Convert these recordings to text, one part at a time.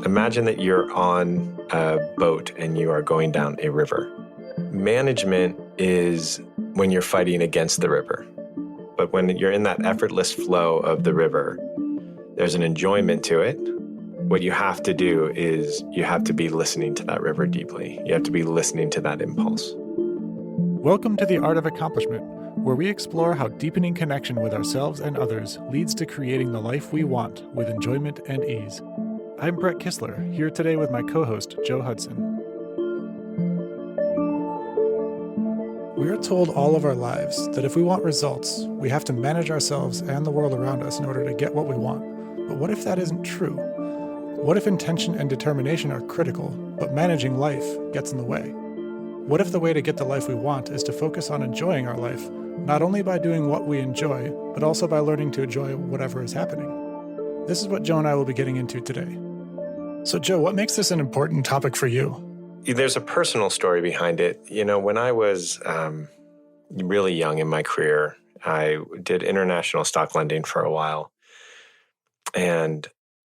Imagine that you're on a boat and you are going down a river. Management is when you're fighting against the river. But when you're in that effortless flow of the river, there's an enjoyment to it. What you have to do is you have to be listening to that river deeply. You have to be listening to that impulse. Welcome to The Art of Accomplishment, where we explore how deepening connection with ourselves and others leads to creating the life we want with enjoyment and ease. I'm Brett Kistler, here today with my co-host, Joe Hudson. We are told all of our lives that if we want results, we have to manage ourselves and the world around us in order to get what we want. But what if that isn't true? What if intention and determination are critical, but managing life gets in the way? What if the way to get the life we want is to focus on enjoying our life, not only by doing what we enjoy, but also by learning to enjoy whatever is happening? This is what Joe and I will be getting into today. So Joe, what makes this an important topic for you? There's a personal story behind it. You know, when I was really young in my career, I did international stock lending for a while. And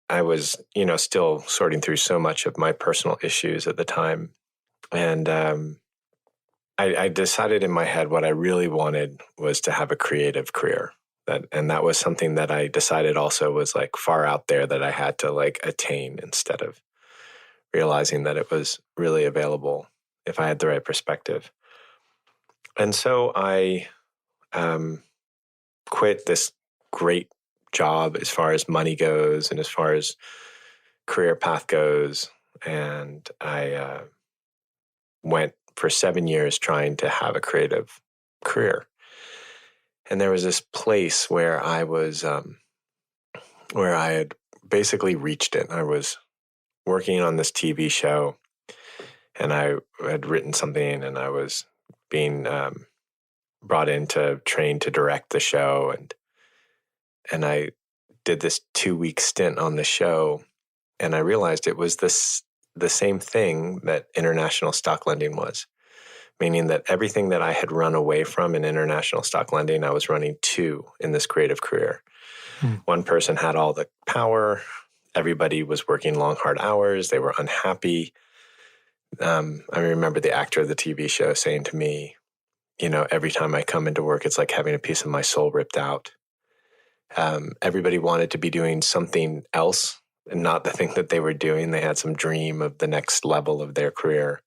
I was, still sorting through so much of my personal issues at the time. And I decided in my head what I really wanted was to have a creative career. That was something that I decided also was like far out there that I had to like attain instead of realizing that it was really available if I had the right perspective. And so I quit this great job as far as money goes and as far as career path goes. And I went for 7 years trying to have a creative career. And there was this place where I was, where I had basically reached it. I was working on this TV show, and I had written something, and I was being brought in to train to direct the show, and I did this 2-week stint on the show, and I realized it was the same thing that international stock lending was. Meaning that everything that I had run away from in international stock lending, I was running to in this creative career. One person had all the power. Everybody was working long, hard hours. They were unhappy. I remember the actor of the TV show saying to me, every time I come into work, it's like having a piece of my soul ripped out. Everybody wanted to be doing something else and not the thing that they were doing. They had some dream of the next level of their career.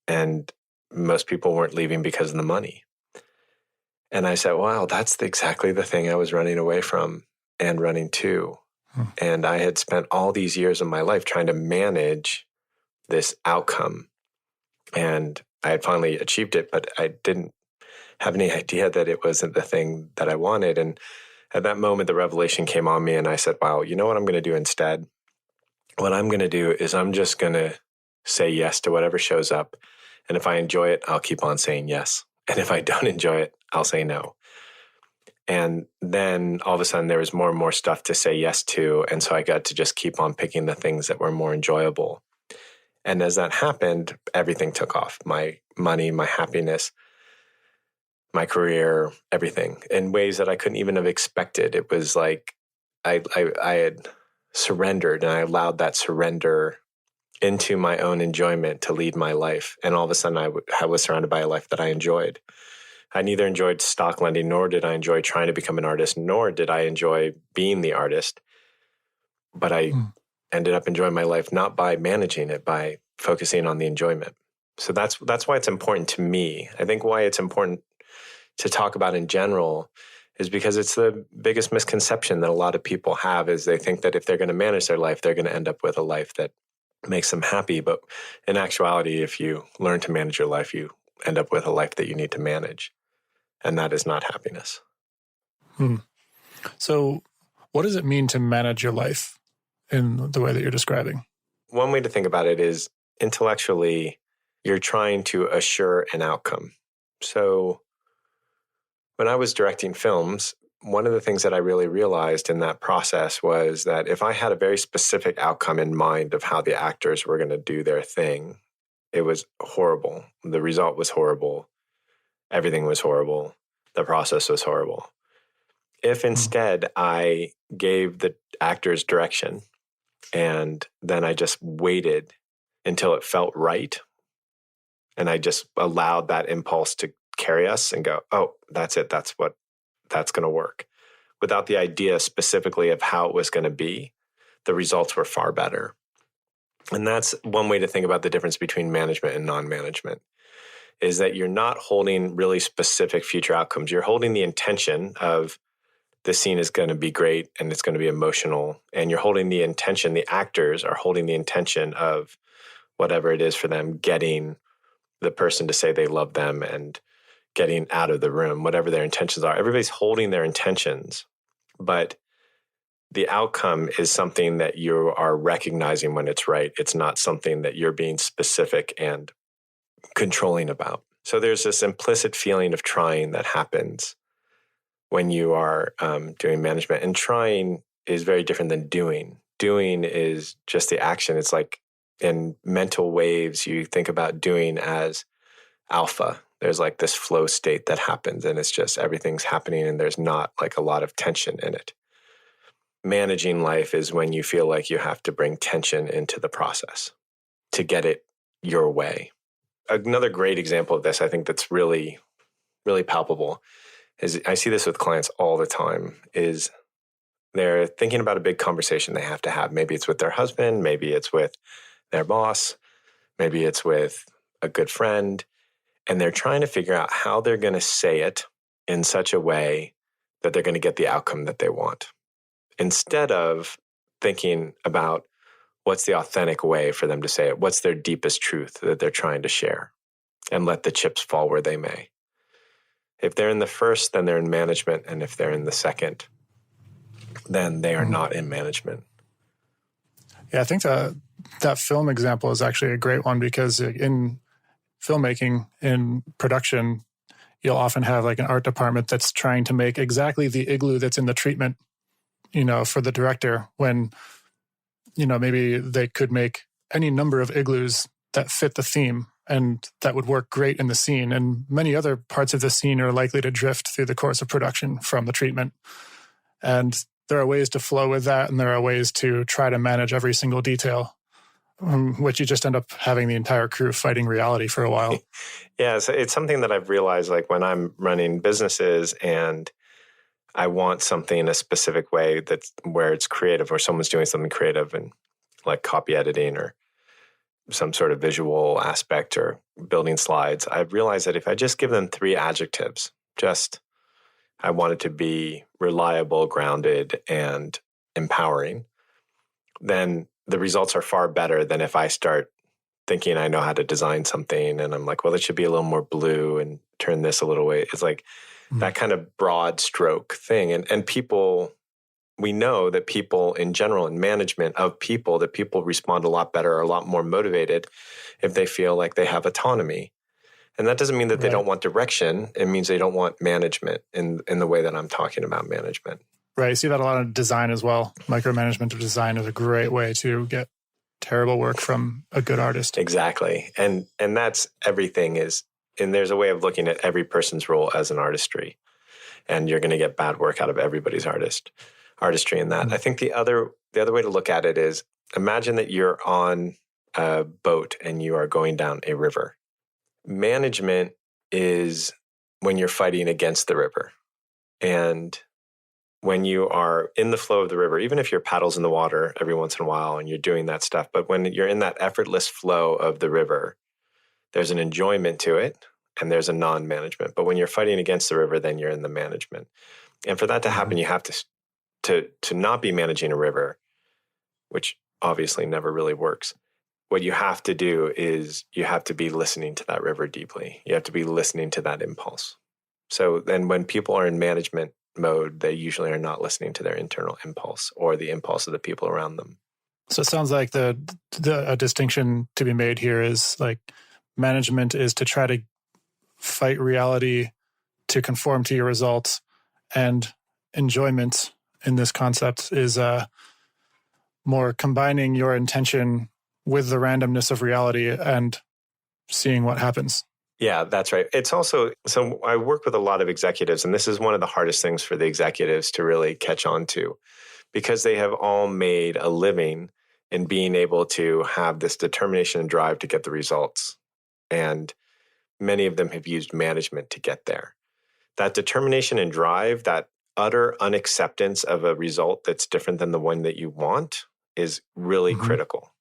And most people weren't leaving because of the money. And I said, wow, that's exactly the thing I was running away from and running to. And I had spent all these years of my life trying to manage this outcome. And I had finally achieved it, but I didn't have any idea that it wasn't the thing that I wanted. And at that moment, the revelation came on me and I said, wow, you know what I'm going to do instead? What I'm going to do is I'm just going to say yes to whatever shows up. And if I enjoy it, I'll keep on saying yes. And if I don't enjoy it, I'll say no. And then all of a sudden there was more and more stuff to say yes to. And so I got to just keep on picking the things that were more enjoyable. And as that happened, everything took off. My money, my happiness, my career, everything in ways that I couldn't even have expected. It was like I had surrendered, and I allowed that surrender into my own enjoyment to lead my life. And all of a sudden I was surrounded by a life that I enjoyed. I neither enjoyed stock lending, nor did I enjoy trying to become an artist, nor did I enjoy being the artist. But I ended up enjoying my life, not by managing it, by focusing on the enjoyment. So that's why it's important to me. I think why it's important to talk about in general is because it's the biggest misconception that a lot of people have is they think that if they're going to manage their life, they're going to end up with a life that makes them happy. But in actuality, if you learn to manage your life, you end up with a life that you need to manage. And that is not happiness. So what does it mean to manage your life in the way that you're describing? One way to think about it is intellectually, you're trying to assure an outcome. So when I was directing films, one of the things that I really realized in that process was that if I had a very specific outcome in mind of how the actors were going to do their thing, it was horrible. The result was horrible. Everything was horrible. The process was horrible. If instead I gave the actors direction And then I just waited until it felt right. And I just allowed that impulse to carry us and go, oh, that's it. That's going to work. Without the idea specifically of how it was going to be, the results were far better. And that's one way to think about the difference between management and non-management, is that you're not holding really specific future outcomes. You're holding the intention of the scene is going to be great and it's going to be emotional. And you're holding the intention, the actors are holding the intention of whatever it is for them, getting the person to say they love them and getting out of the room, whatever their intentions are. Everybody's holding their intentions, but the outcome is something that you are recognizing when it's right. It's not something that you're being specific and controlling about. So there's this implicit feeling of trying that happens when you are doing management. And trying is very different than doing. Doing is just the action. It's like in mental waves, you think about doing as alpha. There's like this flow state that happens and it's just everything's happening and there's not like a lot of tension in it. Managing life is when you feel like you have to bring tension into the process to get it your way. Another great example of this, I think that's really, really palpable, is I see this with clients all the time, is they're thinking about a big conversation they have to have. Maybe it's with their husband, maybe it's with their boss, maybe it's with a good friend, and they're trying to figure out how they're going to say it in such a way that they're going to get the outcome that they want, instead of thinking about what's the authentic way for them to say it, what's their deepest truth that they're trying to share, and let the chips fall where they may. If they're in the first, then they're in management, and if they're in the second, then they are not in management. Yeah, I think that film example is actually a great one, because in filmmaking, in production, you'll often have like an art department that's trying to make exactly the igloo that's in the treatment, for the director, when, maybe they could make any number of igloos that fit the theme and that would work great in the scene. And many other parts of the scene are likely to drift through the course of production from the treatment. And there are ways to flow with that, and there are ways to try to manage every single detail, which you just end up having the entire crew fighting reality for a while. Yeah, so it's something that I've realized, like when I'm running businesses and I want something in a specific way that's where it's creative, or someone's doing something creative and like copy editing or some sort of visual aspect or building slides. I've realized that if I just give them 3 adjectives, I want it to be reliable, grounded, and empowering, then the results are far better than if I start thinking I know how to design something and I'm like, well, it should be a little more blue and turn this a little way. It's like that kind of broad stroke thing. And people, we know that people in general, in management of people, that people respond a lot better, are a lot more motivated if they feel like they have autonomy. And that doesn't mean that they don't want direction. It means they don't want management in the way that I'm talking about management. Right. You see that a lot of design as well. Micromanagement of design is a great way to get terrible work from a good artist. Exactly. And that's everything and there's a way of looking at every person's role as an artistry. And you're going to get bad work out of everybody's artistry in that. I think the other way to look at it is, imagine that you're on a boat and you are going down a river. Management is when you're fighting against the river. And when you are in the flow of the river, even if your paddle's in the water every once in a while and you're doing that stuff, but when you're in that effortless flow of the river, there's an enjoyment to it and there's a non-management. But when you're fighting against the river, then you're in the management. And for that to happen, you have to not be managing a river, which obviously never really works. What you have to do is you have to be listening to that river deeply. You have to be listening to that impulse. So then when people are in management mode, they usually are not listening to their internal impulse or the impulse of the people around them. So it sounds like a distinction to be made here is like management is to try to fight reality to conform to your results, and enjoyment in this concept is more combining your intention with the randomness of reality and seeing what happens. Yeah, that's right. It's also, so I work with a lot of executives, and this is one of the hardest things for the executives to really catch on to, because they have all made a living in being able to have this determination and drive to get the results. And many of them have used management to get there. That determination and drive, that utter unacceptance of a result that's different than the one that you want is really critical.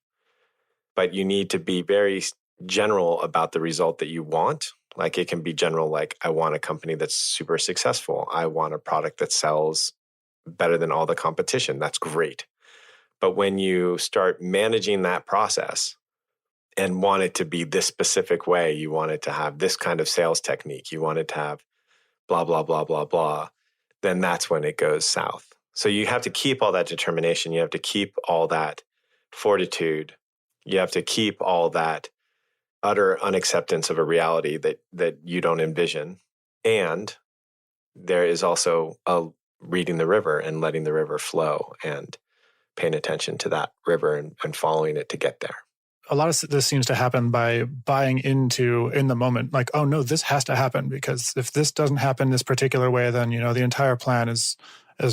But you need to be very general about the result that you want. Like it can be general, like I want a company that's super successful. I want a product that sells better than all the competition. That's great. But when you start managing that process and want it to be this specific way, you want it to have this kind of sales technique, you want it to have blah, blah, blah, blah, blah, then that's when it goes south. So you have to keep all that determination. You have to keep all that fortitude. You have to keep all that utter unacceptance of a reality that you don't envision. And there is also a reading the river and letting the river flow and paying attention to that river and following it to get there. A lot of this seems to happen by buying into in the moment, like, oh no, this has to happen because if this doesn't happen this particular way, then, the entire plan is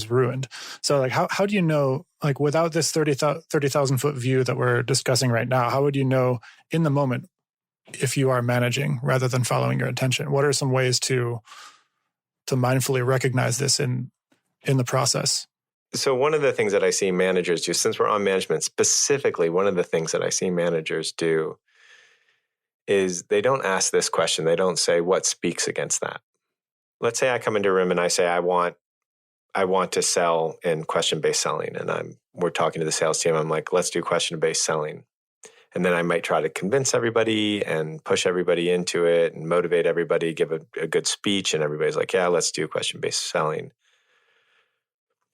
ruined. So like, how do you know, like without this 30,000 foot view that we're discussing right now, how would you know in the moment if you are managing rather than following your intention? What are some ways to mindfully recognize this in the process? So one of the things that I see managers do, since we're on management specifically, one of the things that I see managers do is they don't ask this question. They don't say, what speaks against that? Let's say I come into a room and I say, I want to sell in question-based selling. And we're talking to the sales team. I'm like, let's do question-based selling. And then I might try to convince everybody and push everybody into it and motivate everybody, give a good speech. And everybody's like, yeah, let's do question-based selling.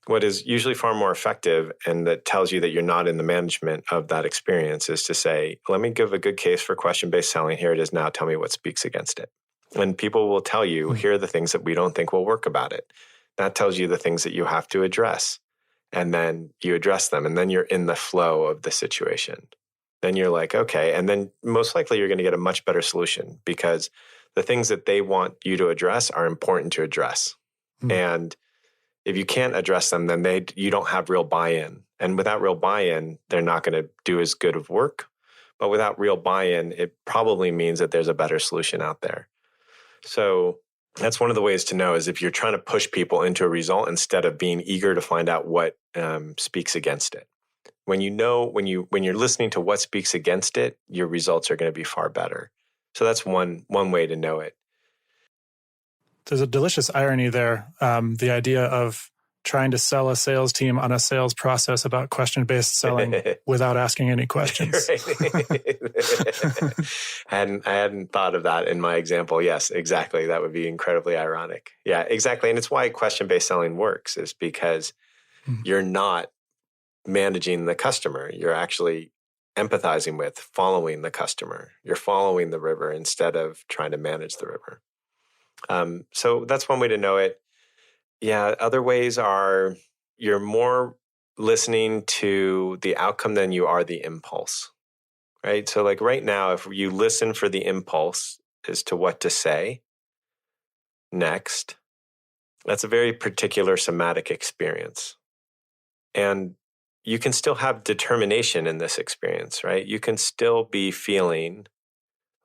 What is usually far more effective and that tells you that you're not in the management of that experience is to say, let me give a good case for question-based selling. Here it is now. Tell me what speaks against it. And people will tell you, here are the things that we don't think will work about it. That tells you the things that you have to address. And then you address them. And then you're in the flow of the situation. Then you're like, okay. And then most likely you're going to get a much better solution because the things that they want you to address are important to address. And if you can't address them, then you don't have real buy-in. And without real buy-in, they're not going to do as good of work. But without real buy-in, it probably means that there's a better solution out there. So that's one of the ways to know is if you're trying to push people into a result instead of being eager to find out what speaks against it. When you're listening to what speaks against it, your results are going to be far better. So that's one way to know it. There's a delicious irony there. The idea of trying to sell a sales team on a sales process about question-based selling without asking any questions. I hadn't thought of that in my example. Yes, exactly. That would be incredibly ironic. Yeah, exactly. And it's why question-based selling works is because you're not managing the customer. You're actually empathizing with, following the customer. You're following the river instead of trying to manage the river. So that's one way to know it. Yeah. Other ways are you're more listening to the outcome than you are the impulse, right? So like right now, if you listen for the impulse as to what to say next, that's a very particular somatic experience. And you can still have determination in this experience, right? You can still be feeling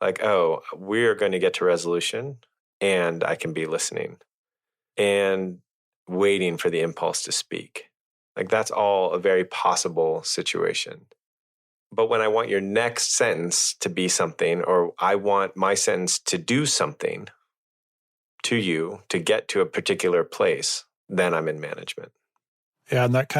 like, oh, we're going to get to resolution. And I can be listening and waiting for the impulse to speak. Like that's all a very possible situation. But when I want your next sentence to be something, or I want my sentence to do something to you to get to a particular place, then I'm in management. Yeah, and that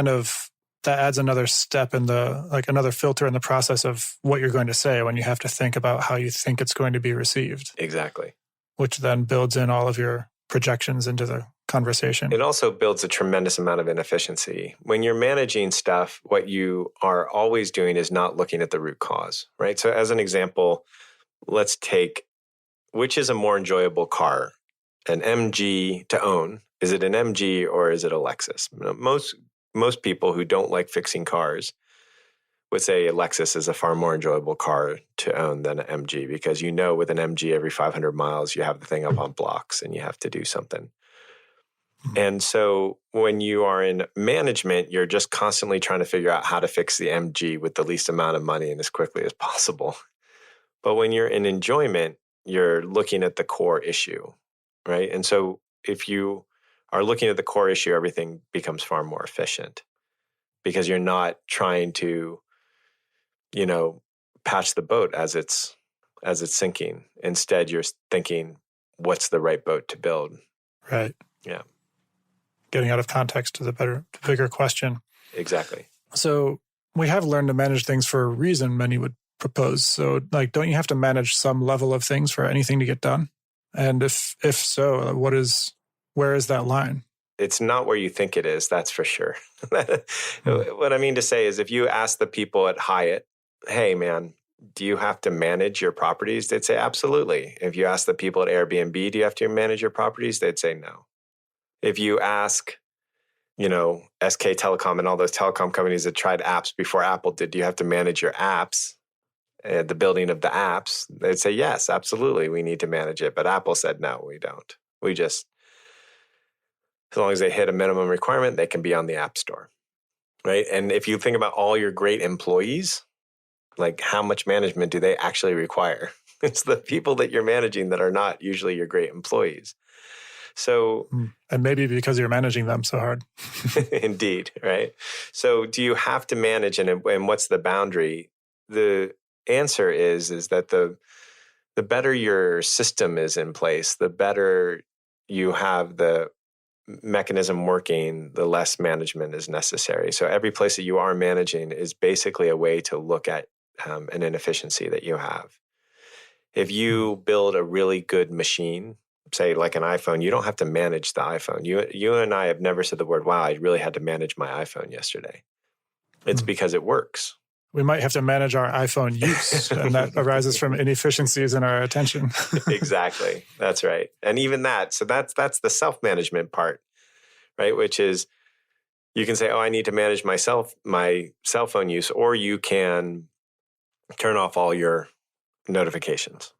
adds another step in another filter in the process of what you're going to say when you have to think about how you think it's going to be received. Exactly. Which then builds in all of your projections into the conversation. It also builds a tremendous amount of inefficiency. When you're managing stuff, what you are always doing is not looking at the root cause, right? So as an example, let's take, which is a more enjoyable car, an MG to own? Is it an MG or is it a Lexus? Most people who don't like fixing cars would say a Lexus is a far more enjoyable car to own than an MG because with an MG every 500 miles, you have the thing up on blocks and you have to do something. And so when you are in management, you're just constantly trying to figure out how to fix the MG with the least amount of money and as quickly as possible. But when you're in enjoyment, you're looking at the core issue, right? And so if you are looking at the core issue, everything becomes far more efficient because you're not trying to, you know, patch the boat as it's sinking. Instead, you're thinking, what's the right boat to build? Right. Yeah, Getting out of context to the bigger question. exactly. So we have learned to manage things for a reason, many would propose. So, like, don't you have to manage some level of things for anything to get done? And if so, where is that line? It's not where you think it is, that's for sure. Hmm. What I mean to say is if you ask the people at Hyatt, hey, man, do you have to manage your properties? They'd say, absolutely. If you ask the people at Airbnb, do you have to manage your properties? They'd say no. If you ask, SK Telecom and all those telecom companies that tried apps before Apple did, do you have to manage your apps, the building of the apps? They'd say, yes, absolutely. We need to manage it. But Apple said, no, we don't. We just, as long as they hit a minimum requirement, they can be on the App Store, right? And if you think about all your great employees, like how much management do they actually require? It's the people that you're managing that are not usually your great employees. So, and maybe because you're managing them so hard. indeed, right? So, do you have to manage, and what's the boundary? The answer is that the better your system is in place, the better you have the mechanism working, the less management is necessary. So every place that you are managing is basically a way to look at an inefficiency that you have. If you build a really good machine, say like an iPhone, you don't have to manage the iPhone. You and I have never said the word, wow, I really had to manage my iPhone yesterday. It's because it works. We might have to manage our iPhone use, and that arises from inefficiencies in our attention. Exactly. That's right. And even that, so that's the self-management part, right? Which is you can say, oh, I need to manage my cell phone use, or you can turn off all your notifications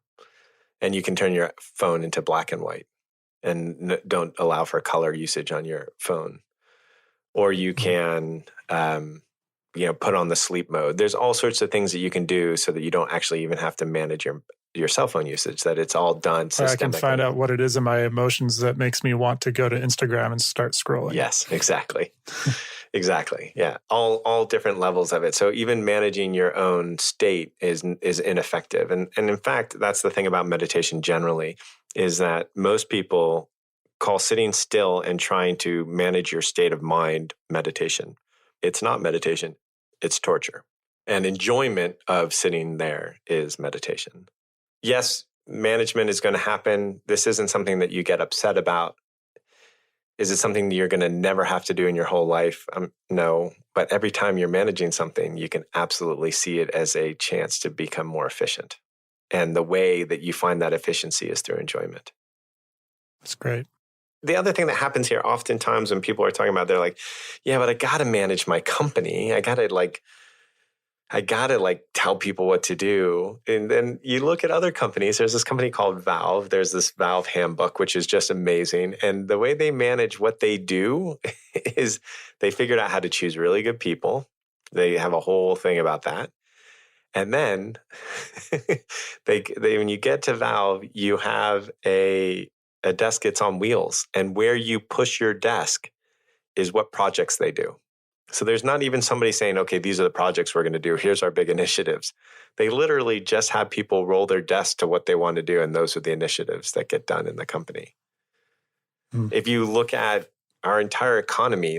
and you can turn your phone into black and white and don't allow for color usage on your phone. Or you can, put on the sleep mode. There's all sorts of things that you can do so that you don't actually even have to manage your cell phone usage, that it's all done systemically. I can find out what it is in my emotions that makes me want to go to Instagram and start scrolling. Yes, exactly. Exactly. Yeah. All different levels of it. So even managing your own state is ineffective. And in fact, that's the thing about meditation generally, is that most people call sitting still and trying to manage your state of mind meditation. It's not meditation, it's torture. And enjoyment of sitting there is meditation. Yes, management is going to happen. This isn't something that you get upset about. Is it something that you're going to never have to do in your whole life? No. But every time you're managing something, you can absolutely see it as a chance to become more efficient. And the way that you find that efficiency is through enjoyment. That's great. The other thing that happens here, oftentimes when people are talking about, they're like, yeah, but I got to manage my company. I got to tell people what to do. And then you look at other companies. There's this company called Valve. There's this Valve handbook, which is just amazing. And the way they manage what they do is they figured out how to choose really good people. They have a whole thing about that. And then they when you get to Valve, you have a desk that's on wheels. And where you push your desk is what projects they do. So there's not even somebody saying, okay, these are the projects we're going to do. Here's our big initiatives. They literally just have people roll their desk to what they want to do. And those are the initiatives that get done in the company. If you look at our entire economy,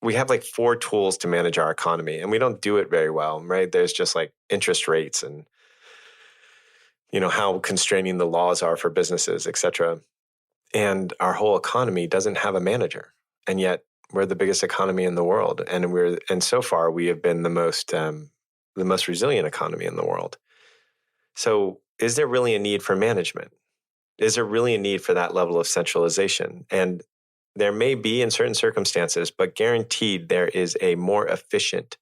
we have 4 tools to manage our economy, and we don't do it very well, right? There's just interest rates and, how constraining the laws are for businesses, et cetera. And our whole economy doesn't have a manager. And yet we're the biggest economy in the world. And so far we have been the most resilient economy in the world. So is there really a need for management? Is there really a need for that level of centralization? And there may be in certain circumstances, but guaranteed there is a more efficient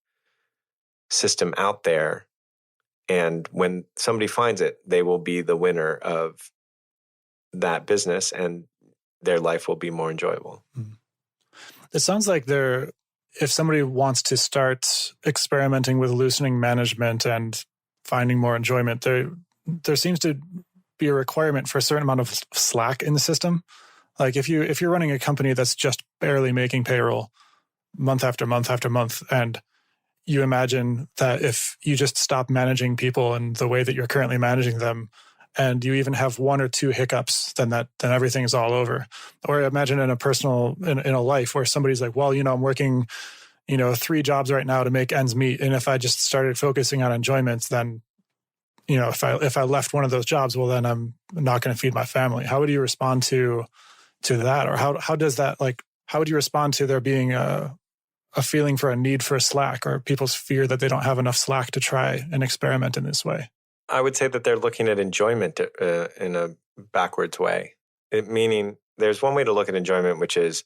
system out there. And when somebody finds it, they will be the winner of that business. And their life will be more enjoyable. Mm. It sounds like if somebody wants to start experimenting with loosening management and finding more enjoyment, there seems to be a requirement for a certain amount of slack in the system. Like if you're running a company that's just barely making payroll month after month after month, and you imagine that if you just stop managing people in the way that you're currently managing them, and you even have one or two hiccups, then everything is all over. Or imagine in a life where somebody's like, well, I'm working, 3 jobs right now to make ends meet. And if I just started focusing on enjoyments, then, if I left one of those jobs, well, then I'm not going to feed my family. How would you respond to that? Or how does that, how would you respond to there being a feeling for a need for slack, or people's fear that they don't have enough slack to try and experiment in this way? I would say that they're looking at enjoyment in a backwards way. Meaning there's one way to look at enjoyment, which is,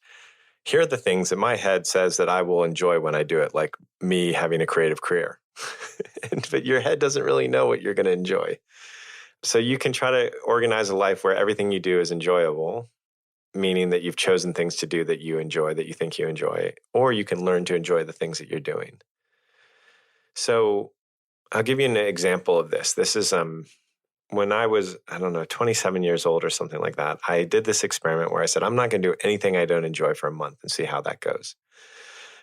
here are the things that my head says that I will enjoy when I do it, like me having a creative career. But your head doesn't really know what you're going to enjoy. So you can try to organize a life where everything you do is enjoyable, meaning that you've chosen things to do that you enjoy, that you think you enjoy, or you can learn to enjoy the things that you're doing. So I'll give you an example of this. This is when I was, 27 years old or something like that. I did this experiment where I said, I'm not going to do anything I don't enjoy for a month and see how that goes.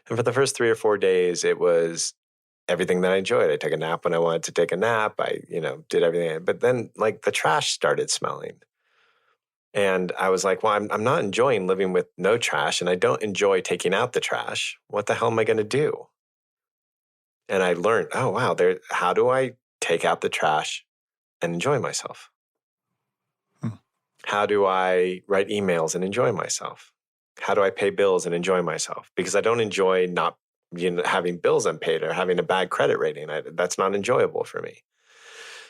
And for the first 3 or 4 days, it was everything that I enjoyed. I took a nap when I wanted to take a nap. I, did everything. But then the trash started smelling. And I was like, well, I'm not enjoying living with no trash, and I don't enjoy taking out the trash. What the hell am I going to do? And I learned, oh, wow, how do I take out the trash and enjoy myself? How do I write emails and enjoy myself? How do I pay bills and enjoy myself? Because I don't enjoy not having bills unpaid or having a bad credit rating. That's not enjoyable for me.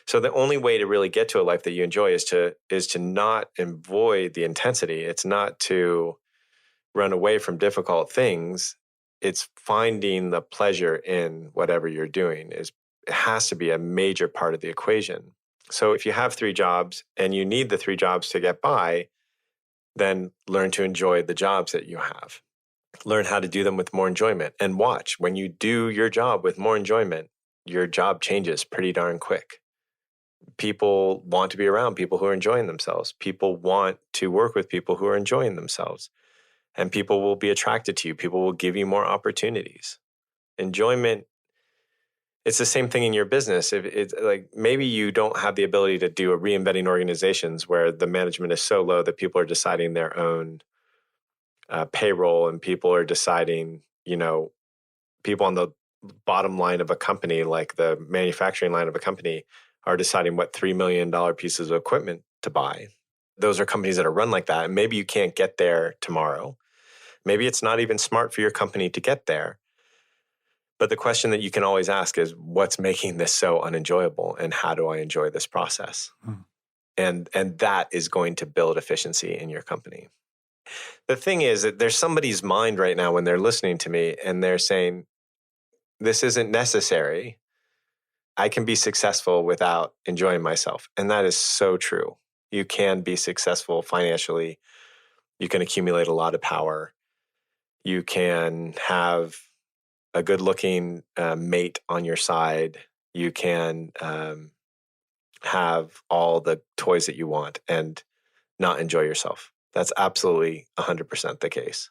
So the only way to really get to a life that you enjoy is to not avoid the intensity. It's not to run away from difficult things. It's finding the pleasure in whatever you're doing. It has to be a major part of the equation. So if you have 3 jobs and you need the 3 jobs to get by, then learn to enjoy the jobs that you have. Learn how to do them with more enjoyment, and watch when you do your job with more enjoyment, your job changes pretty darn quick. People want to be around people who are enjoying themselves. People want to work with people who are enjoying themselves. And people will be attracted to you. People will give you more opportunities. Enjoyment, it's the same thing in your business. If it's like, maybe you don't have the ability to do a reinventing organizations where the management is so low that people are deciding their own payroll, and people are deciding, people on the bottom line of a company, like the manufacturing line of a company, are deciding what $3 million pieces of equipment to buy. Those are companies that are run like that. And maybe you can't get there tomorrow. Maybe it's not even smart for your company to get there. But the question that you can always ask is, what's making this so unenjoyable, and how do I enjoy this process? And that is going to build efficiency in your company. The thing is that there's somebody's mind right now when they're listening to me and they're saying, this isn't necessary. I can be successful without enjoying myself. And that is so true. You can be successful financially. You can accumulate a lot of power. You can have a good-looking mate on your side. You can have all the toys that you want and not enjoy yourself. That's absolutely 100% the case.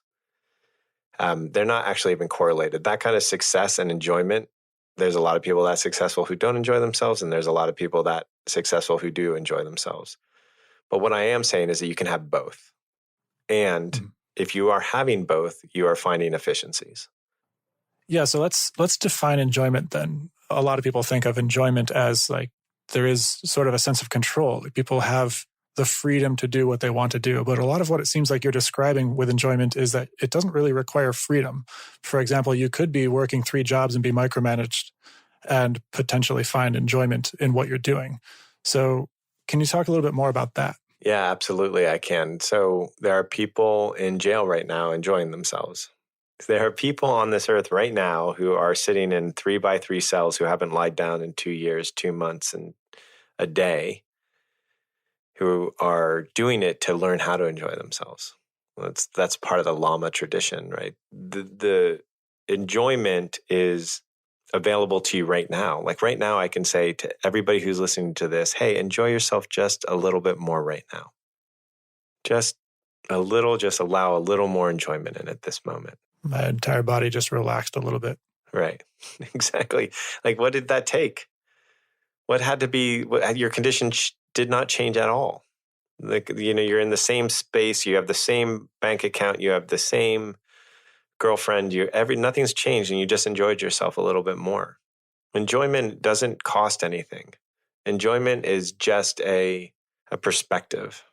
They're not actually even correlated. That kind of success and enjoyment, there's a lot of people that successful who don't enjoy themselves, and there's a lot of people that successful who do enjoy themselves. But what I am saying is that you can have both. And if you are having both, you are finding efficiencies. Yeah, so let's define enjoyment then. A lot of people think of enjoyment as like there is sort of a sense of control. Like people have the freedom to do what they want to do. But a lot of what it seems like you're describing with enjoyment is that it doesn't really require freedom. For example, you could be working 3 jobs and be micromanaged and potentially find enjoyment in what you're doing. So can you talk a little bit more about that? Yeah, absolutely, I can. So there are people in jail right now enjoying themselves. There are people on this earth right now who are sitting in 3x3 cells who haven't lied down in 2 years, 2 months, and a day, who are doing it to learn how to enjoy themselves. That's part of the Lama tradition, right? The enjoyment is available to you right now. Like right now, I can say to everybody who's listening to this, hey, enjoy yourself just a little bit more right now. Just a little, just allow a little more enjoyment in at this moment. My entire body just relaxed a little bit. Right. Exactly. Like, what did that take? What had to be, your condition did not change at all. Like, you're in the same space, you have the same bank account, you have the same girlfriend, nothing's changed, and you just enjoyed yourself a little bit more. Enjoyment doesn't cost anything. Enjoyment is just a perspective.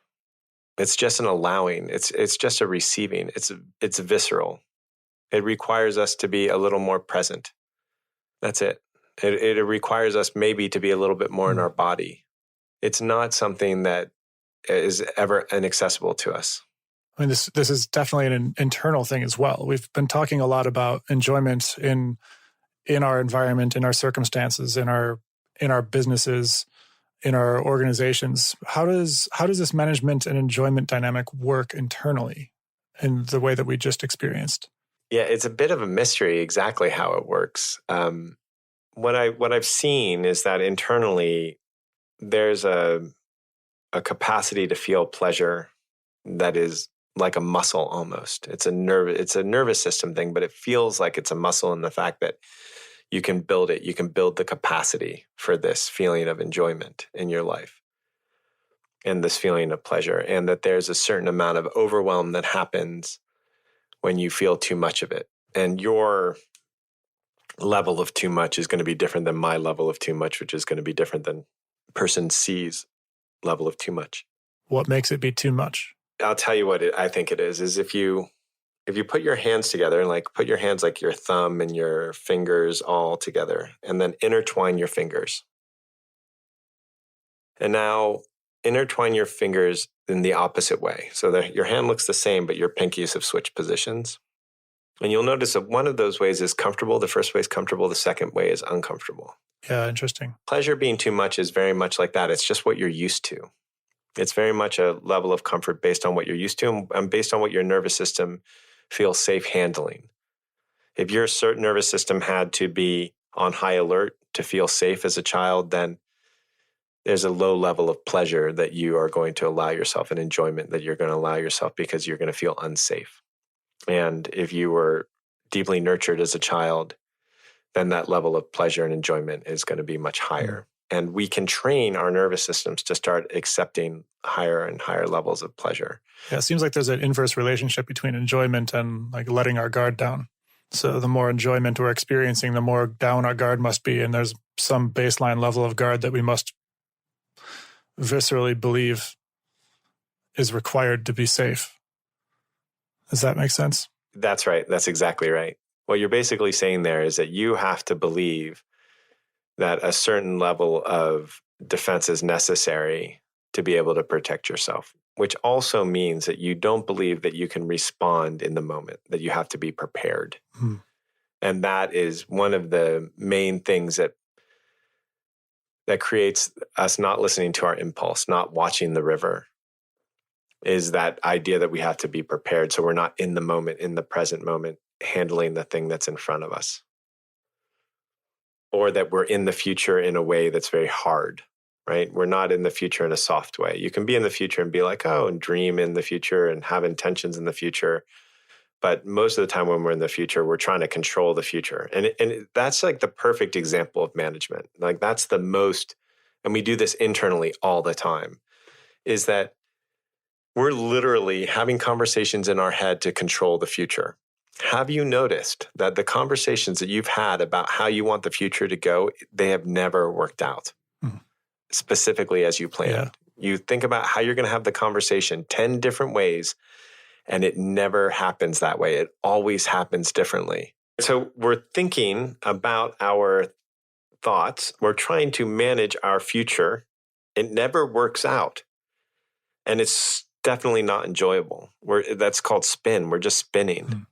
It's just an allowing. It's just a receiving. It's visceral. It requires us to be a little more present. That's it. It requires us maybe to be a little bit more in our body. It's not something that is ever inaccessible to us. I mean, this is definitely an internal thing as well. We've been talking a lot about enjoyment in our environment, in our circumstances, in our businesses, in our organizations. How does this management and enjoyment dynamic work internally in the way that we just experienced? Yeah, it's a bit of a mystery exactly how it works. What I've seen is that internally there's a capacity to feel pleasure that is like a muscle almost. It's a nervous system thing, but it feels like it's a muscle in the fact that you can build it. You can build the capacity for this feeling of enjoyment in your life and this feeling of pleasure, and that there's a certain amount of overwhelm that happens when you feel too much of it. And your level of too much is going to be different than my level of too much, which is going to be different than person C's level of too much. What makes it be too much? I'll tell you what I think it is if you put your hands together, and like put your hands like your thumb and your fingers all together, and then intertwine your fingers. And now intertwine your fingers in the opposite way. So that your hand looks the same, but your pinkies have switched positions. And you'll notice that one of those ways is comfortable. The first way is comfortable. The second way is uncomfortable. Yeah, interesting. Pleasure being too much is very much like that. It's just what you're used to. It's very much a level of comfort based on what you're used to and based on what your nervous system feels safe handling. If your certain nervous system had to be on high alert to feel safe as a child, then there's a low level of pleasure that you are going to allow yourself, and enjoyment that you're going to allow yourself, because you're going to feel unsafe. And if you were deeply nurtured as a child, then that level of pleasure and enjoyment is going to be much higher. And we can train our nervous systems to start accepting higher and higher levels of pleasure. Yeah, it seems like there's an inverse relationship between enjoyment and like letting our guard down. So the more enjoyment we're experiencing, the more down our guard must be. And there's some baseline level of guard that we must viscerally believe is required to be safe. Does that make sense? That's right. That's exactly right. What you're basically saying there is that you have to believe that a certain level of defense is necessary to be able to protect yourself, which also means that you don't believe that you can respond in the moment, that you have to be prepared. And that is one of the main things that creates us not listening to our impulse, not watching the river, is that idea that we have to be prepared so we're not in the moment, in the present moment, handling the thing that's in front of us. Or that we're in the future in a way that's very hard, right? We're not in the future in a soft way. You can be in the future and be like, oh, and dream in the future and have intentions in the future. But most of the time when we're in the future, we're trying to control the future. And that's like the perfect example of management. Like that's the most, and we do this internally all the time, is that we're literally having conversations in our head to control the future. Have you noticed that the conversations that you've had about how you want the future to go, they have never worked out specifically as you planned? Yeah. You think about how you're going to have the conversation 10 different ways, and it never happens that way. It always happens differently. So we're thinking about our thoughts. We're trying to manage our future. It never works out. And it's definitely not enjoyable. That's called spin. We're just spinning.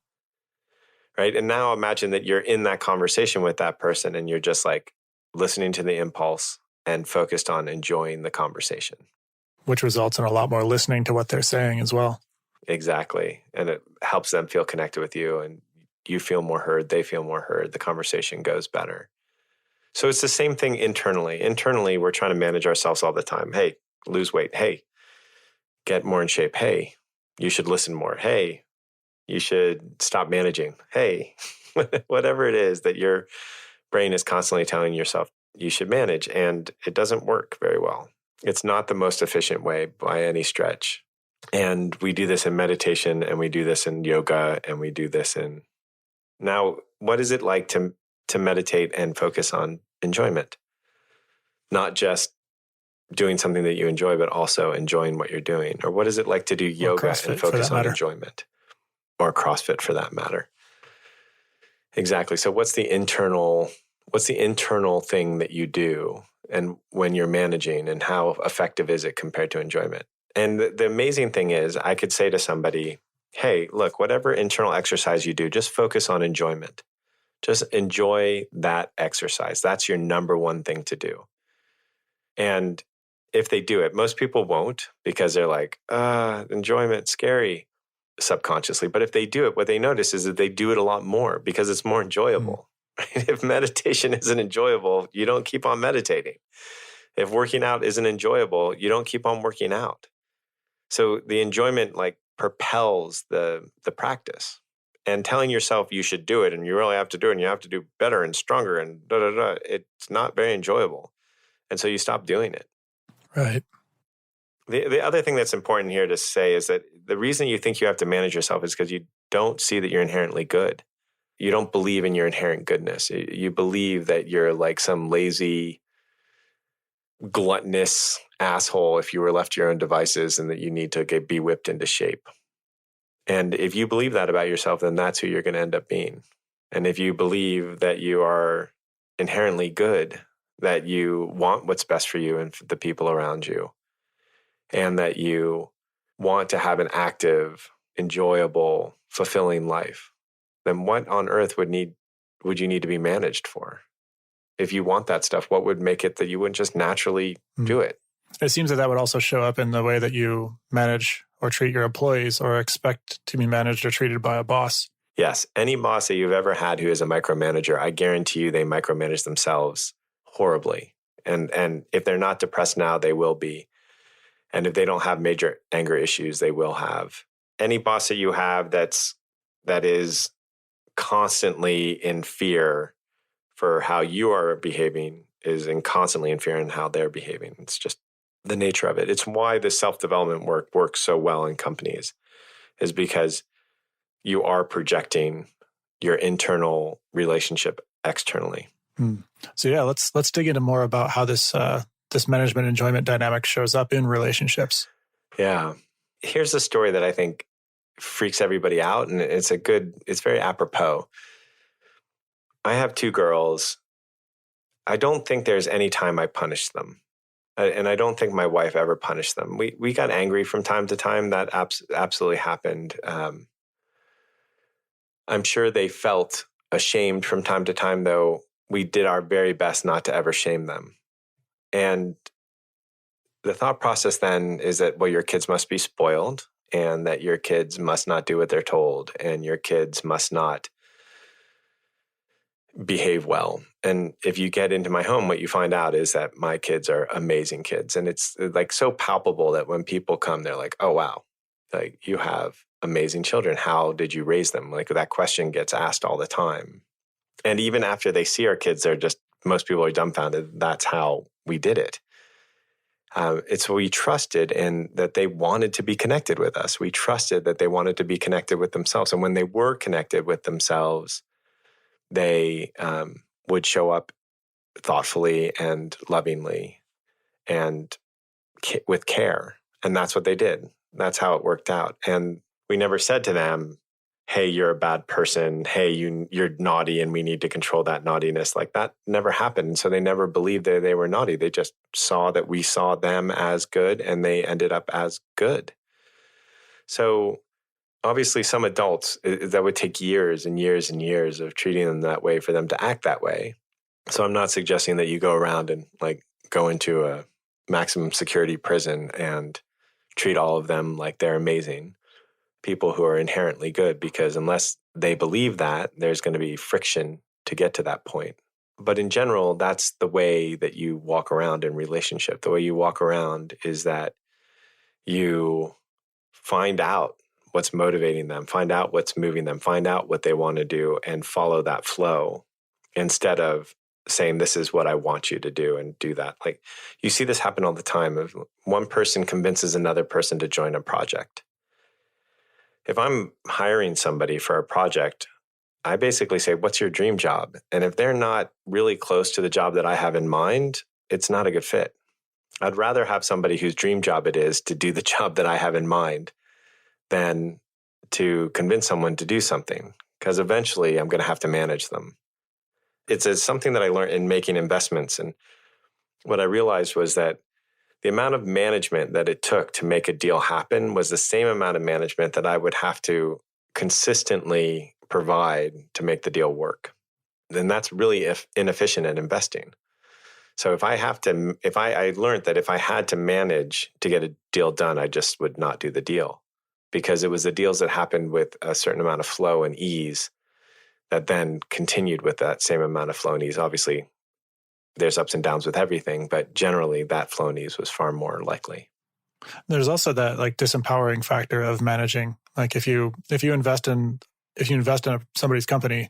Right? And now imagine that you're in that conversation with that person and you're just like listening to the impulse and focused on enjoying the conversation. Which results in a lot more listening to what they're saying as well. Exactly. And it helps them feel connected with you, and you feel more heard. They feel more heard. The conversation goes better. So it's the same thing internally. Internally, we're trying to manage ourselves all the time. Hey, lose weight. Hey, get more in shape. Hey, you should listen more. Hey, you should stop managing. Hey, whatever it is that your brain is constantly telling yourself you should manage, and it doesn't work very well. It's not the most efficient way by any stretch. And we do this in meditation, and we do this in yoga, and we do this in... Now, what is it like to meditate and focus on enjoyment? Not just doing something that you enjoy, but also enjoying what you're doing. Or what is it like to do Or yoga CrossFit, and for focus that on matter. enjoyment? Or CrossFit, for that matter. Exactly. So what's the internal thing that you do, and when you're managing, and how effective is it compared to enjoyment? And the amazing thing is, I could say to somebody, hey, look, whatever internal exercise you do, just focus on enjoyment. Just enjoy that exercise. That's your number one thing to do. And if they do it, most people won't, because they're like, enjoyment, scary, subconsciously. But if they do it, what they notice is that they do it a lot more because it's more enjoyable. Right? If meditation isn't enjoyable, you don't keep on meditating. If working out isn't enjoyable, you don't keep on working out. So the enjoyment propels the practice. And telling yourself you should do it, and you really have to do it, and you have to do better and stronger, and it's not very enjoyable. And so you stop doing it. Right. The other thing that's important here to say is that the reason you think you have to manage yourself is because you don't see that you're inherently good. You don't believe in your inherent goodness. You believe that you're like some lazy, gluttonous asshole if you were left to your own devices, and that you need to be whipped into shape. And if you believe that about yourself, then that's who you're going to end up being. And if you believe that you are inherently good, that you want what's best for you and for the people around you, and that you want to have an active, enjoyable, fulfilling life, then what on earth would you need to be managed for? If you want that stuff, what would make it that you wouldn't just naturally do it? It seems that would also show up in the way that you manage or treat your employees, or expect to be managed or treated by a boss. Yes. Any boss that you've ever had who is a micromanager, I guarantee you they micromanage themselves horribly. And if they're not depressed now, they will be. And if they don't have major anger issues, they will have. Any boss that you have that is constantly in fear for how you are behaving is constantly in fear in how they're behaving. It's just the nature of it. It's why the self-development work works so well in companies, is because you are projecting your internal relationship externally. So yeah, let's dig into more about how this management enjoyment dynamic shows up in relationships. Yeah. Here's a story that I think freaks everybody out, and it's very apropos. I have two girls. I don't think there's any time I punished them. And I don't think my wife ever punished them. We got angry from time to time. That absolutely happened. I'm sure they felt ashamed from time to time, though we did our very best not to ever shame them. And the thought process then is that, well, your kids must be spoiled, and that your kids must not do what they're told, and your kids must not behave well. And if you get into my home, what you find out is that my kids are amazing kids. And it's like so palpable that when people come, they're like, oh, wow, like you have amazing children. How did you raise them? Like that question gets asked all the time. And even after they see our kids, most people are dumbfounded. That's how we did it. We trusted in that they wanted to be connected with us. We trusted that they wanted to be connected with themselves. And when they were connected with themselves, they would show up thoughtfully and lovingly and with care. And that's what they did. That's how it worked out. And we never said to them, hey, you're a bad person. Hey, you're naughty and we need to control that naughtiness. Like that never happened. So they never believed that they were naughty. They just saw that we saw them as good, and they ended up as good. So obviously some adults, that would take years and years and years of treating them that way for them to act that way. So I'm not suggesting that you go around and like go into a maximum security prison and treat all of them like they're amazing. people who are inherently good, because unless they believe that, there's going to be friction to get to that point. But in general, that's the way that you walk around in relationship. The way you walk around is that you find out what's motivating them, find out what's moving them, find out what they want to do, and follow that flow instead of saying, this is what I want you to do, and do that. Like, you see this happen all the time. If one person convinces another person to join a project. If I'm hiring somebody for a project, I basically say, what's your dream job? And if they're not really close to the job that I have in mind, it's not a good fit. I'd rather have somebody whose dream job it is to do the job that I have in mind than to convince someone to do something, because eventually I'm going to have to manage them. It's something that I learned in making investments. And what I realized was that the amount of management that it took to make a deal happen was the same amount of management that I would have to consistently provide to make the deal work. Then that's really inefficient at investing. So if I learned that if I had to manage to get a deal done, I just would not do the deal, because it was the deals that happened with a certain amount of flow and ease that then continued with that same amount of flow and ease. Obviously, there's ups and downs with everything, but generally that flow and ease was far more likely. There's also that like disempowering factor of managing. Like if you invest in somebody's company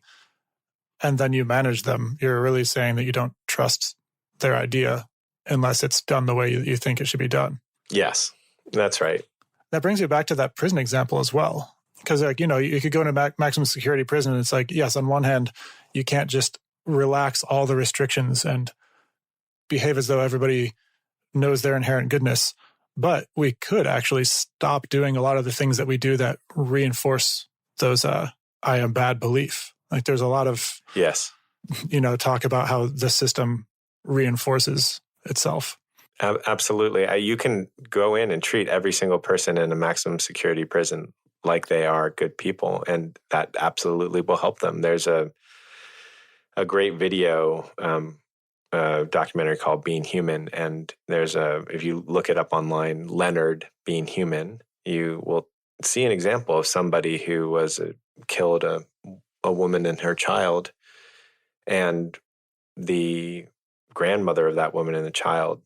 and then you manage them, you're really saying that you don't trust their idea unless it's done the way you think it should be done. Yes, that's right. That brings you back to that prison example as well. Because you could go into maximum security prison and it's like, yes, on one hand, you can't just relax all the restrictions and behave as though everybody knows their inherent goodness. But we could actually stop doing a lot of the things that we do that reinforce those I am bad belief. Like there's a lot of, yes, talk about how the system reinforces itself. Absolutely. You can go in and treat every single person in a maximum security prison like they are good people, and that absolutely will help them. There's a great video documentary called Being Human, and if you look it up online, Leonard Being Human, you will see an example of somebody who killed a woman and her child, and the grandmother of that woman and the child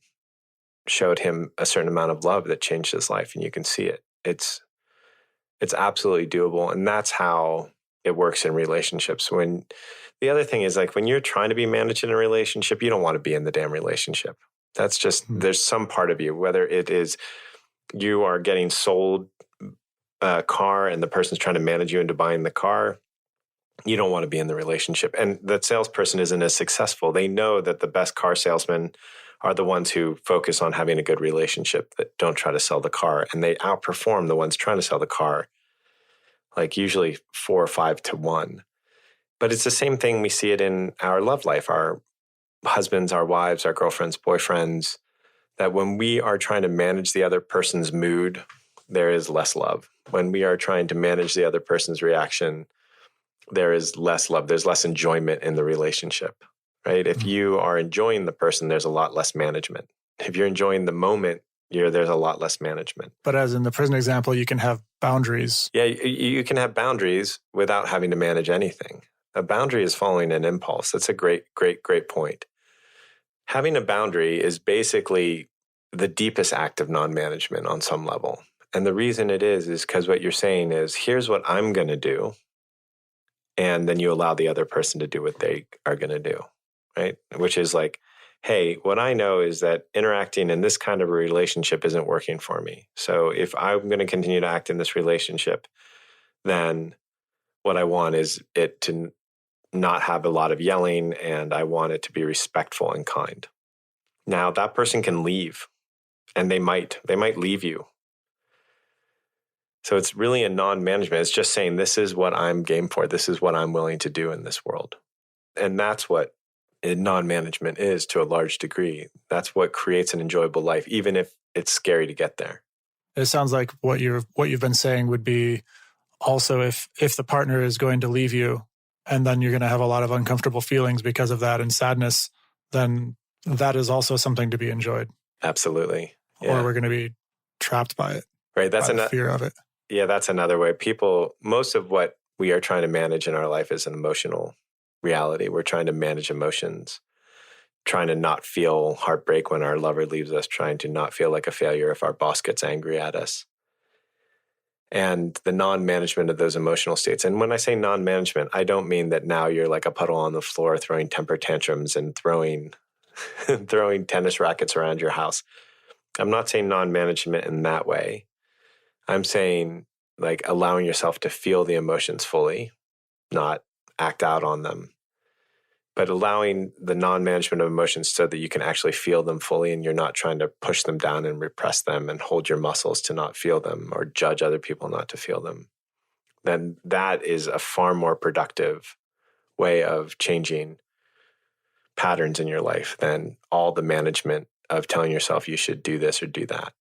showed him a certain amount of love that changed his life, and you can see it. It's absolutely doable, and that's how it works in relationships. When the other thing is, like, when you're trying to be managed in a relationship, you don't want to be in the damn relationship. That's just, there's some part of you, whether it is you are getting sold a car and the person's trying to manage you into buying the car, you don't want to be in the relationship. And that salesperson isn't as successful. They know that the best car salesmen are the ones who focus on having a good relationship, that don't try to sell the car. And they outperform the ones trying to sell the car, like usually 4 or 5 to 1. But it's the same thing. We see it in our love life, our husbands, our wives, our girlfriends, boyfriends, that when we are trying to manage the other person's mood, there is less love. When we are trying to manage the other person's reaction, there is less love. There's less enjoyment in the relationship, right? If you are enjoying the person, there's a lot less management. If you're enjoying the moment, there's a lot less management. But as in the prison example, you can have boundaries. Yeah, you can have boundaries without having to manage anything. A boundary is following an impulse. That's a great, great, great point. Having a boundary is basically the deepest act of non-management on some level. And the reason it is because what you're saying is, here's what I'm going to do. And then you allow the other person to do what they are going to do, right? Which is like, hey, what I know is that interacting in this kind of a relationship isn't working for me. So if I'm going to continue to act in this relationship, then what I want is it to not have a lot of yelling, and I want it to be respectful and kind. Now, that person can leave, and they might leave you. So it's really a non-management. It's just saying, this is what I'm game for. This is what I'm willing to do in this world. And that's what non-management is to a large degree. That's what creates an enjoyable life, even if it's scary to get there. It sounds like what you've been saying would be also if the partner is going to leave you and then you're going to have a lot of uncomfortable feelings because of that and sadness, then that is also something to be enjoyed. Absolutely. Yeah. Or we're going to be trapped by it. Right. That's the fear of it. Yeah, that's another way. Most of what we are trying to manage in our life is an emotional reality. We're trying to manage emotions, trying to not feel heartbreak when our lover leaves us, trying to not feel like a failure if our boss gets angry at us. And the non-management of those emotional states. And when I say non-management, I don't mean that now you're like a puddle on the floor throwing temper tantrums and throwing throwing tennis rackets around your house. I'm not saying non-management in that way. I'm saying like allowing yourself to feel the emotions fully, not act out on them, but allowing the non-management of emotions so that you can actually feel them fully and you're not trying to push them down and repress them and hold your muscles to not feel them or judge other people not to feel them. Then that is a far more productive way of changing patterns in your life than all the management of telling yourself you should do this or do that.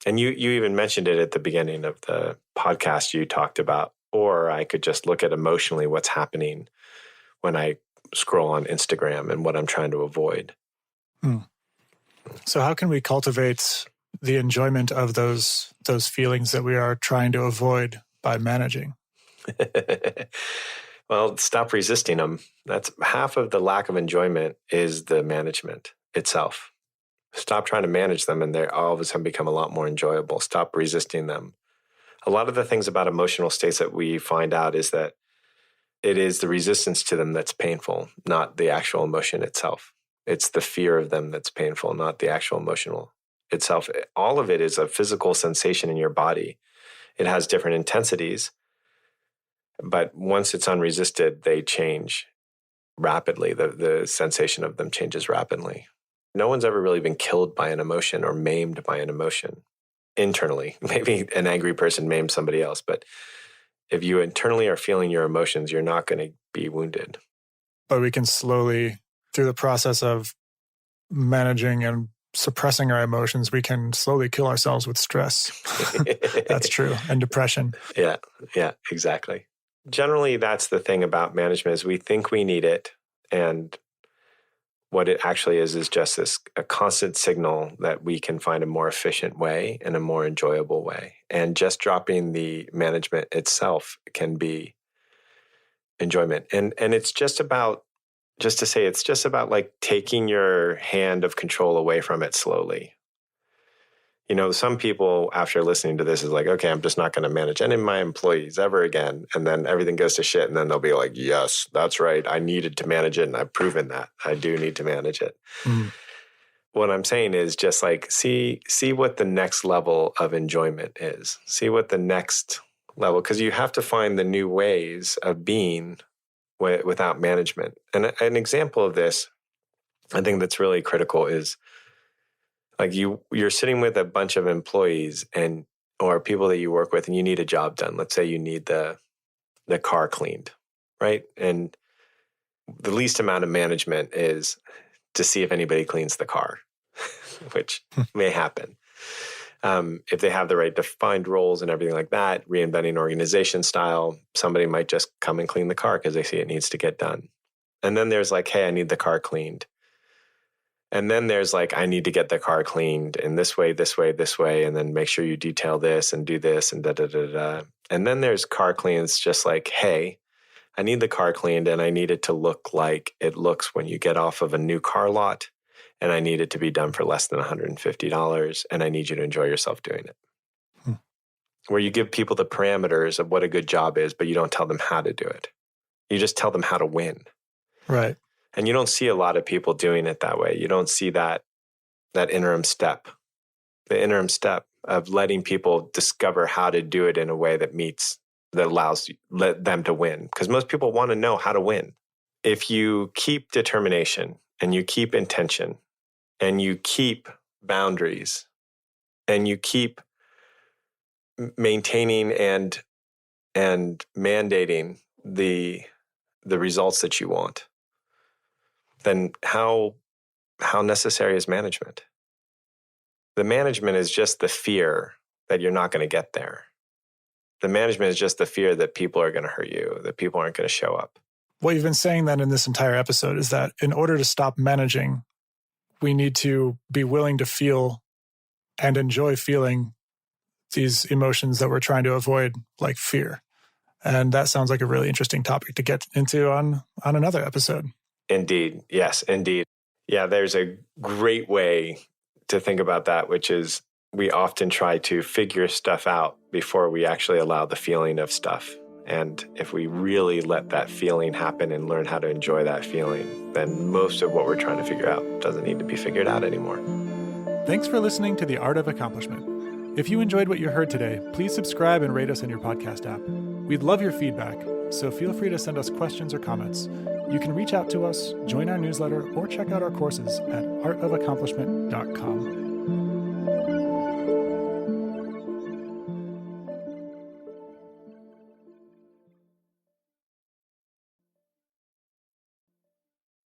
And you even mentioned it at the beginning of the podcast. You talked about, or I could just look at emotionally what's happening when I scroll on Instagram and what I'm trying to avoid. So how can we cultivate the enjoyment of those feelings that we are trying to avoid by managing? Well, stop resisting them. That's half of the lack of enjoyment is the management itself. Stop trying to manage them and they all of a sudden become a lot more enjoyable. Stop resisting them. A lot of the things about emotional states that we find out is that it is the resistance to them that's painful, not the actual emotion itself. It's the fear of them that's painful, not the actual emotional itself. All of it is a physical sensation in your body. It has different intensities, but once it's unresisted, they change rapidly. The sensation of them changes rapidly. No one's ever really been killed by an emotion or maimed by an emotion internally. Maybe an angry person maimed somebody else, but if you internally are feeling your emotions, you're not going to be wounded. But we can slowly, through the process of managing and suppressing our emotions, we can slowly kill ourselves with stress. That's true. And depression. Yeah, exactly. Generally, that's the thing about management is we think we need it. And what it actually is just a constant signal that we can find a more efficient way and a more enjoyable way. And just dropping the management itself can be enjoyment. And it's just about like taking your hand of control away from it slowly. You know, some people after listening to this is like, okay, I'm just not going to manage any of my employees ever again. And then everything goes to shit. And then they'll be like, yes, that's right. I needed to manage it. And I've proven that I do need to manage it. Mm. What I'm saying is just like, see what the next level of enjoyment is. See what the next level, because you have to find the new ways of being without management. And an example of this, I think that's really critical is, like you're sitting with a bunch of employees or people that you work with and you need a job done. Let's say you need the car cleaned, right? And the least amount of management is to see if anybody cleans the car, which may happen. If they have the right defined roles and everything like that, reinventing organization style, somebody might just come and clean the car because they see it needs to get done. And then there's like, hey, I need the car cleaned. And then there's like, I need to get the car cleaned in this way, this way, this way, and then make sure you detail this and do this and da-da-da-da. And then there's car cleans just like, hey, I need the car cleaned and I need it to look like it looks when you get off of a new car lot and I need it to be done for less than $150 and I need you to enjoy yourself doing it. Where you give people the parameters of what a good job is, but you don't tell them how to do it. You just tell them how to win. Right. And you don't see a lot of people doing it that way. You don't see that interim step, the interim step of letting people discover how to do it in a way that allows them to win. Because most people want to know how to win. If you keep determination and you keep intention and you keep boundaries and you keep maintaining and mandating the results that you want, then how necessary is management? The management is just the fear that you're not going to get there. The management is just the fear that people are going to hurt you, that people aren't going to show up. What you've been saying then in this entire episode is that in order to stop managing, we need to be willing to feel and enjoy feeling these emotions that we're trying to avoid, like fear. And that sounds like a really interesting topic to get into on another episode. Indeed. Yes, indeed. Yeah, there's a great way to think about that, which is we often try to figure stuff out before we actually allow the feeling of stuff. And if we really let that feeling happen and learn how to enjoy that feeling, then most of what we're trying to figure out doesn't need to be figured out anymore. Thanks for listening to The Art of Accomplishment. If you enjoyed what you heard today, please subscribe and rate us in your podcast app. We'd love your feedback, so feel free to send us questions or comments. You can reach out to us, join our newsletter, or check out our courses at artofaccomplishment.com.